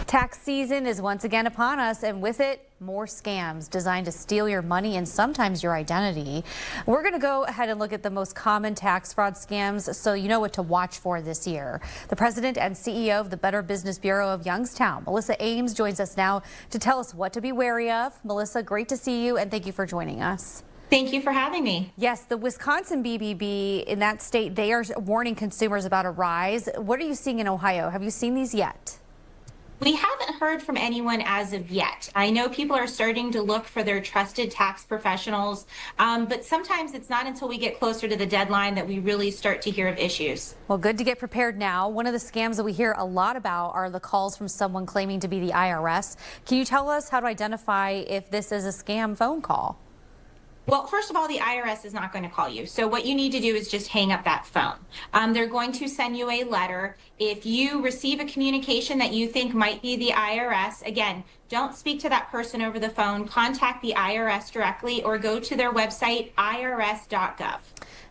Tax season is once again upon us, and with it, more scams designed to steal your money and sometimes your identity. We're going to go ahead and look at the most common tax fraud scams so you know what to watch for this year. The president and CEO of the Better Business Bureau of Youngstown, Melissa Ames, joins us now to tell us what to be wary of. Melissa, great to see you, and thank you for joining us. Thank you for having me. Yes, the Wisconsin BBB in that state, they are warning consumers about a rise. What are you seeing in Ohio? Have you seen these yet? We haven't heard from anyone as of yet. I know people are starting to look for their trusted tax professionals, but sometimes it's not until we get closer to the deadline that we really start to hear of issues. Well, good to get prepared now. One of the scams that we hear a lot about are the calls from someone claiming to be the IRS. Can you tell us how to identify if this is a scam phone call? Well, first of all, the IRS is not going to call you. So what you need to do is just hang up that phone. They're going to send you a letter. If you receive a communication that you think might be the IRS, again, don't speak to that person over the phone. Contact the IRS directly or go to their website, irs.gov.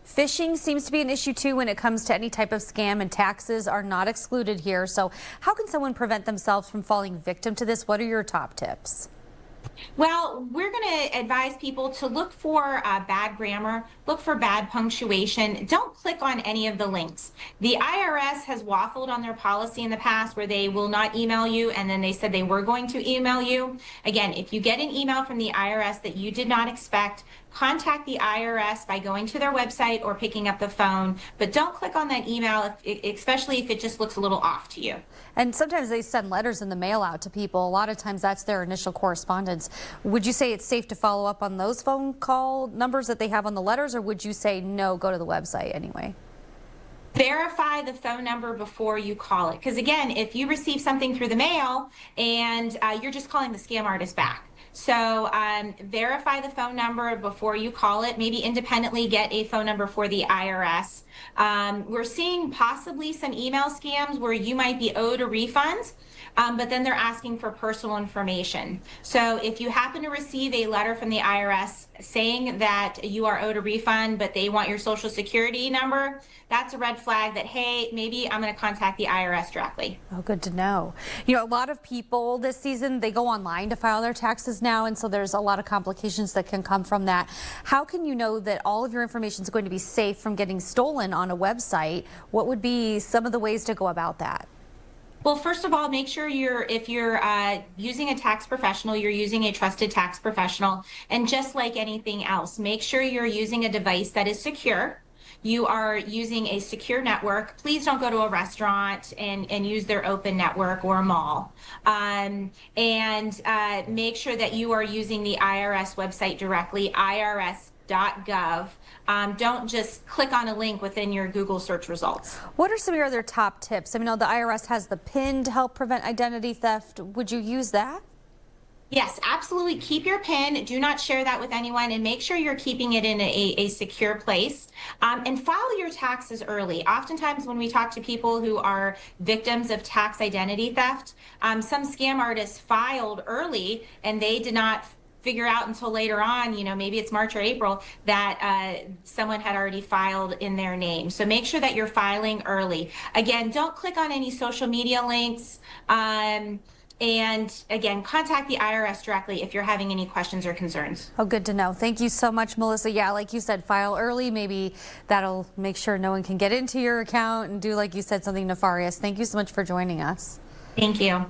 Phishing seems to be an issue too when it comes to any type of scam, and taxes are not excluded here. So how can someone prevent themselves from falling victim to this? What are your top tips? Well, we're going to advise people to look for bad grammar, look for bad punctuation. Don't click on any of the links. The IRS has waffled on their policy in the past where they will not email you, and then they said they were going to email you. Again, if you get an email from the IRS that you did not expect, contact the IRS by going to their website or picking up the phone, but don't click on that email, especially if it just looks a little off to you. And sometimes they send letters in the mail out to people. A lot of times that's their initial correspondence. Would you say it's safe to follow up on those phone call numbers that they have on the letters, or would you say no, go to the website anyway? Verify the phone number before you call it. Because again, if you receive something through the mail and you're just calling the scam artist back. So verify the phone number before you call it. Maybe independently get a phone number for the IRS. We're seeing possibly some email scams where you might be owed a refund, but then they're asking for personal information. So if you happen to receive a letter from the IRS saying that you are owed a refund, but they want your social security number, that's a red flag that, hey, maybe I'm going to contact the IRS directly. Oh, good to know. You know, a lot of people this season, they go online to file their taxes now, and so there's a lot of complications that can come from that. How can you know that all of your information is going to be safe from getting stolen on a website? What would be some of the ways to go about that? Well, first of all, make sure if you're using a tax professional, you're using a trusted tax professional. And just like anything else, make sure you're using a device that is secure. You are using a secure network. Please don't go to a restaurant and use their open network or a mall. And make sure that you are using the IRS website directly, irs.gov. Don't just click on a link within your Google search results. What are some of your other top tips? I mean, the IRS has the PIN to help prevent identity theft. Would you use that? Yes, absolutely. Keep your PIN. Do not share that with anyone, and make sure you're keeping it in a secure place. And file your taxes early. Oftentimes when we talk to people who are victims of tax identity theft, some scam artists filed early and they did not figure out until later on, you know, maybe it's March or April, that someone had already filed in their name. So make sure that you're filing early. Again, don't click on any social media links. And again, contact the IRS directly if you're having any questions or concerns. Oh, good to know. Thank you so much, Melissa. Yeah, like you said, file early. Maybe that'll make sure no one can get into your account and do, like you said, something nefarious. Thank you so much for joining us. Thank you.